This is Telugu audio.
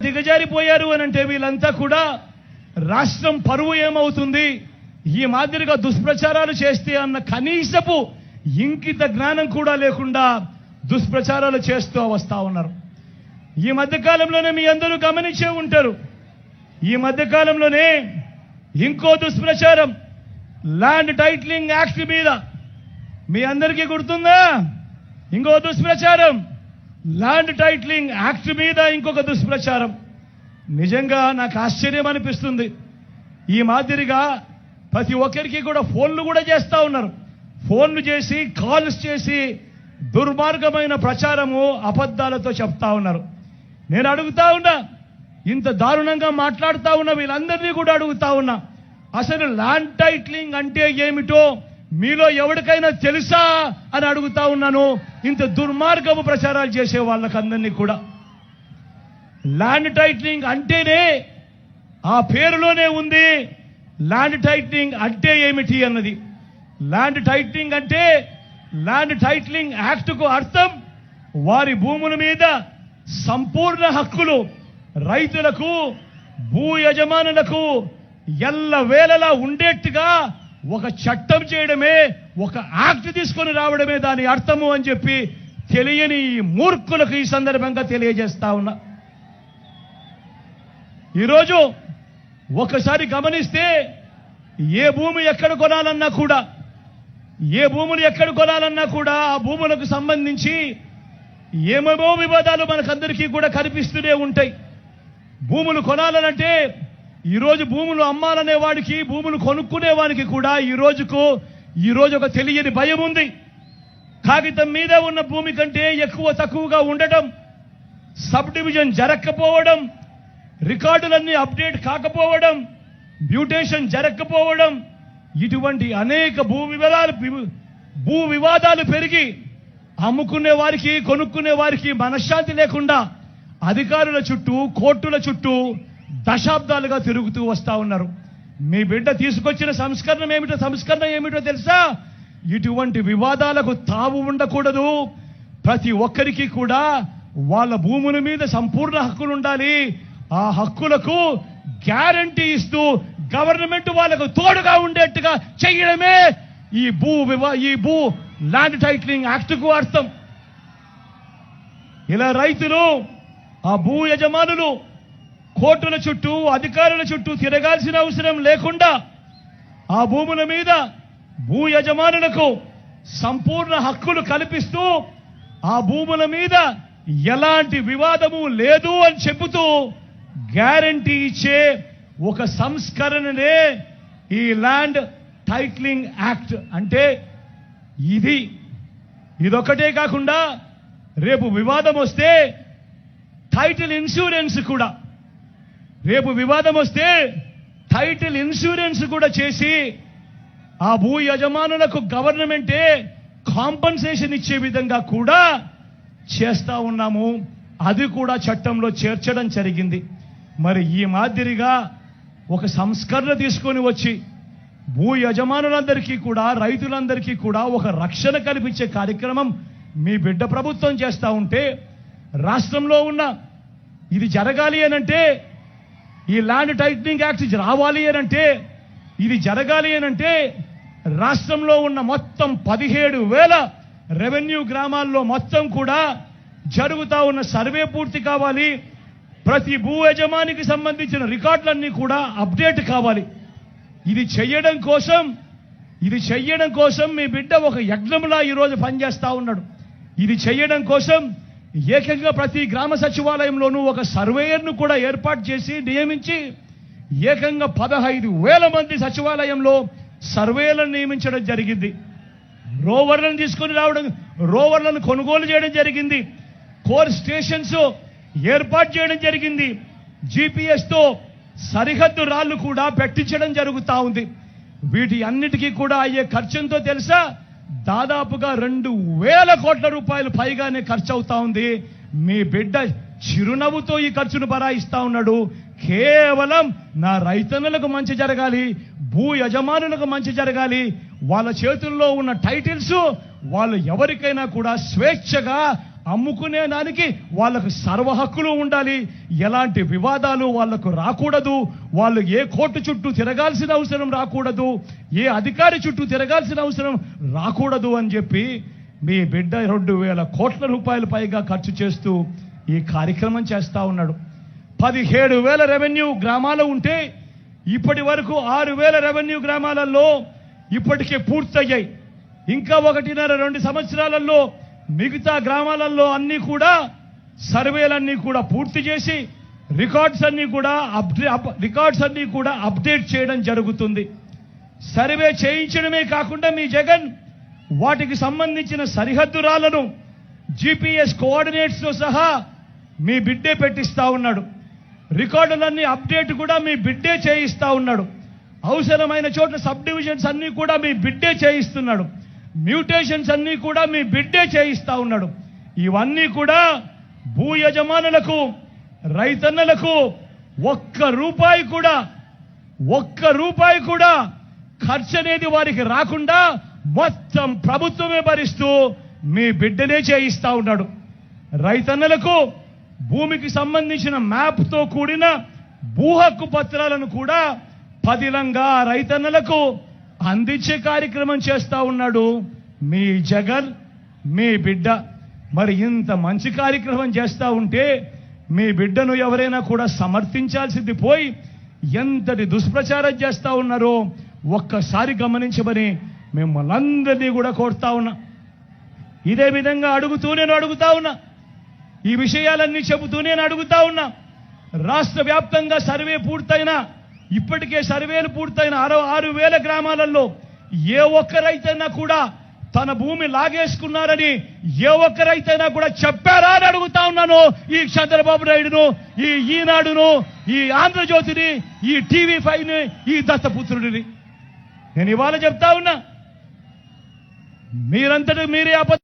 దిగజారిపోయారు అని అంటే వీళ్ళంతా కూడా రాష్ట్రం పరువు ఏమవుతుంది, ఈ మాదిరిగా దుష్ప్రచారాలు చేస్తే అన్న కనీసపు ఇంకిత జ్ఞానం కూడా లేకుండా దుష్ప్రచారాలు చేస్తూ వస్తా ఉన్నారు. ఈ మధ్యకాలంలోనే మీ అందరూ గమనించే ఉంటారు. ఈ మధ్యకాలంలోనే ఇంకో దుష్ప్రచారం ల్యాండ్ టైటిలింగ్ యాక్ట్ మీద మీ అందరికీ గుర్తుందా? ఇంకో దుష్ప్రచారం ల్యాండ్ టైటిలింగ్ యాక్ట్ మీద ఇంకొక దుష్ప్రచారం. నిజంగా నాకు ఆశ్చర్యం అనిపిస్తుంది. ఈ మాదిరిగా ప్రతి ఒక్కరికి కూడా ఫోన్లు కూడా చేస్తూ ఉన్నారు. ఫోన్లు చేసి కాల్స్ చేసి దుర్మార్గమైన ప్రచారము అబద్ధాలతో చెప్తా ఉన్నారు. నేను అడుగుతా ఉన్నా, ఇంత దారుణంగా మాట్లాడుతూ ఉన్న వీళ్ళందరినీ కూడా అడుగుతా ఉన్నా, అసలు ల్యాండ్ టైటిలింగ్ అంటే ఏమిటో మీలో ఎవరికైనా తెలుసా అని అడుగుతా ఉన్నాను. ఇంత దుర్మార్గపు ప్రచారాలు చేసే వాళ్ళకందరినీ కూడా ల్యాండ్ టైటిలింగ్ అంటేనే ఆ పేరులోనే ఉంది ల్యాండ్ టైటిలింగ్ అంటే ఏమిటి అన్నది. ల్యాండ్ టైటిలింగ్ అంటే ల్యాండ్ టైటిలింగ్ యాక్ట్కు అర్థం వారి భూముల మీద సంపూర్ణ హక్కులు రైతులకు భూ యజమానులకు ఎల్లవేళలా ఉండేట్టుగా ఒక చట్టం చేయడమే, ఒక యాక్ట్ తీసుకొని రావడమే దాని అర్థము అని చెప్పి తెలియని ఈ మూర్ఖులకు ఈ సందర్భంగా తెలియజేస్తా ఉన్నా. ఈరోజు ఒకసారి గమనిస్తే ఏ భూమి ఎక్కడ కొనాలన్నా కూడా, ఏ భూములు ఎక్కడ కొనాలన్నా కూడా ఆ భూములకు సంబంధించి ఏమేమో వివాదాలు మనకందరికీ కూడా కనిపిస్తూనే ఉంటాయి. భూములు కొనాలనంటే ఈరోజు భూములు అమ్మాలనే వాడికి, భూములు కొనుక్కునే వాడికి కూడా ఈరోజు ఒక తెలియని భయం ఉంది. కాగితం మీద ఉన్న భూమి కంటే ఎక్కువ తక్కువగా ఉండటం, సబ్ డివిజన్ జరగకపోవడం, రికార్డులన్నీ అప్డేట్ కాకపోవడం, మ్యూటేషన్ జరగకపోవడం, ఇటువంటి అనేక భూ వివాదాలు పెరిగి అమ్ముకునే వారికి కొనుక్కునే వారికి మనశ్శాంతి లేకుండా అధికారుల చుట్టూ కోర్టుల చుట్టూ దశాబ్దాలుగా తిరుగుతూ వస్తా ఉన్నారు. మీ బిడ్డ తీసుకొచ్చిన సంస్కరణ ఏమిటో తెలుసా? ఇటువంటి వివాదాలకు తావు ఉండకూడదు. ప్రతి ఒక్కరికి కూడా వాళ్ళ భూముల మీద సంపూర్ణ హక్కులు ఉండాలి. ఆ హక్కులకు గ్యారంటీ ఇస్తూ గవర్నమెంట్ వాళ్ళకు తోడుగా ఉండేట్టుగా చేయడమే ఈ భూ ల్యాండ్ టైటిలింగ్ యాక్ట్కు అర్థం. ఇలా రైతులు, ఆ భూ యజమానులు కోర్టుల చుట్టూ అధికారుల చుట్టూ తిరగాల్సిన అవసరం లేకుండా ఆ భూముల మీద భూ యజమానులకు సంపూర్ణ హక్కులు కల్పిస్తూ ఆ భూముల మీద ఎలాంటి వివాదము లేదు అని చెబుతూ గ్యారంటీ ఇచ్చే ఒక సంస్కరణనే ఈ ల్యాండ్ టైటిలింగ్ యాక్ట్. అంటే ఇదొక్కటే కాకుండా రేపు వివాదం వస్తే టైటిల్ ఇన్సూరెన్స్ కూడా, రేపు వివాదం వస్తే టైటిల్ ఇన్సూరెన్స్ కూడా చేసి ఆ భూ యజమానులకు గవర్నమెంటే కాంపన్సేషన్ ఇచ్చే విధంగా కూడా చేస్తా ఉన్నాము. అది కూడా చట్టంలో చేర్చడం జరిగింది. మరి ఈ మాదిరిగా ఒక సంస్కరణ తీసుకొని వచ్చి భూ యజమానులందరికీ కూడా, రైతులందరికీ కూడా ఒక రక్షణ కల్పించే కార్యక్రమం మీ బిడ్డ ప్రభుత్వం చేస్తూ ఉంటే, రాష్ట్రంలో ఉన్న ఇది జరగాలి అనంటే, ఈ ల్యాండ్ టైటిలింగ్ యాక్ట్ రావాలి అనంటే, ఇది జరగాలి అనంటే రాష్ట్రంలో ఉన్న మొత్తం 17,000 రెవెన్యూ గ్రామాల్లో మొత్తం కూడా జరుగుతా ఉన్న సర్వే పూర్తి కావాలి. ప్రతి భూ యజమానికి సంబంధించిన రికార్డులన్నీ కూడా అప్డేట్ కావాలి. ఇది చెయ్యడం కోసం మీ బిడ్డ ఒక యజ్ఞంలా ఈరోజు పనిచేస్తా ఉన్నాడు. ఇది చెయ్యడం కోసం ఏకంగా ప్రతి గ్రామ సచివాలయంలోనూ ఒక సర్వేయర్ను కూడా ఏర్పాటు చేసి నియమించి ఏకంగా 15,000 మంది సచివాలయంలో సర్వేలను నియమించడం జరిగింది. రోవర్లను తీసుకొని రావడం, రోవర్లను కొనుగోలు చేయడం జరిగింది. కోర్ స్టేషన్స్ ఏర్పాటు చేయడం జరిగింది. GPS తో సరిహద్దు రాళ్లు కూడా పెట్టించడం జరుగుతూ ఉంది. వీటి అన్నిటికీ కూడా అయ్యే ఖర్చు ఎంతో తెలుసా? దాదాపుగా 2,000 కోట్ల రూపాయలు పైగానే ఖర్చు అవుతా ఉంది. మీ బిడ్డ చిరునవ్వుతో ఈ ఖర్చును భరాయిస్తా ఉన్నాడు. కేవలం నా రైతన్నులకు మంచి జరగాలి, భూ యజమానులకు మంచి జరగాలి, వాళ్ళ చేతుల్లో ఉన్న టైటిల్స్ వాళ్ళు ఎవరికైనా కూడా స్వేచ్ఛగా అమ్ముకునే దానికి వాళ్ళకు సర్వ హక్కులు ఉండాలి. ఎలాంటి వివాదాలు వాళ్లకు రాకూడదు. వాళ్ళు ఏ కోర్టు చుట్టూ తిరగాల్సిన అవసరం రాకూడదు. ఏ అధికారి చుట్టూ తిరగాల్సిన అవసరం రాకూడదు అని చెప్పి మీ బిడ్డ 2,000 కోట్ల రూపాయల పైగా ఖర్చు చేస్తూ ఈ కార్యక్రమం చేస్తా ఉన్నాడు. 17,000 రెవెన్యూ గ్రామాలు ఉంటే ఇప్పటి వరకు 6,000 రెవెన్యూ గ్రామాలలో ఇప్పటికే పూర్తయ్యాయి. ఇంకా 1.5-2 సంవత్సరాలలో మిగతా గ్రామాలలో అన్ని కూడా సర్వేలన్నీ కూడా పూర్తి చేసి రికార్డ్స్ అన్ని కూడా అప్డేట్ చేయడం జరుగుతుంది. సర్వే చేయించడమే కాకుండా మీ జగన్ వాటికి సంబంధించిన సరిహద్దురాలను GPS కోఆర్డినేట్స్ తో సహా మీ బిడ్డే పెట్టిస్తా ఉన్నాడు. రికార్డులన్నీ అప్డేట్ కూడా మీ బిడ్డే చేయిస్తా ఉన్నాడు. అవసరమైన చోట్ల సబ్ డివిజన్స్ అన్ని కూడా మీ బిడ్డే చేయిస్తున్నాడు. మ్యూటేషన్స్ అన్ని కూడా మీ బిడ్డే చేయిస్తా ఉన్నాడు. ఇవన్నీ కూడా భూ యజమానులకు రైతన్నలకు ఒక్క రూపాయి కూడా ఖర్చు అనేది వారికి రాకుండా మొత్తం ప్రభుత్వమే భరిస్తూ మీ బిడ్డనే చేయిస్తా ఉన్నాడు. రైతన్నలకు భూమికి సంబంధించిన మ్యాప్తో కూడిన భూ హక్కు పత్రాలను కూడా పదిలంగా రైతన్నలకు అందించే కార్యక్రమం చేస్తా ఉన్నాడు మీ జగన్, మీ బిడ్డ. మరి ఇంత మంచి కార్యక్రమం చేస్తా ఉంటే మీ బిడ్డను ఎవరైనా కూడా సమర్థించాల్సింది పోయి ఎంతటి దుష్ప్రచారం చేస్తా ఉన్నారో ఒక్కసారి గమనించమని మిమ్మల్ని అందరినీ కూడా కోరుతా ఉన్నా. ఇదే విధంగా అడుగుతా ఉన్నా. ఈ విషయాలన్నీ చెబుతూ నేను అడుగుతా ఉన్నా. రాష్ట్ర వ్యాప్తంగా సర్వే పూర్తయినా ఇప్పటికే సర్వేలు పూర్తయిన 6,000 గ్రామాలలో ఏ ఒక్కరైతేనా కూడా తన భూమి లాగేసుకున్నారని ఏ ఒక్కరైతేనా కూడా చెప్పారా అని అడుగుతా ఉన్నాను. ఈ చంద్రబాబు నాయుడును, ఈ ఈనాడును, ఈ ఆంధ్రజ్యోతిని, ఈ TV5ని, ఈ దత్తపుత్రుడిని నేను ఇవాళ చెప్తా ఉన్నా. మీరంతటి మీరే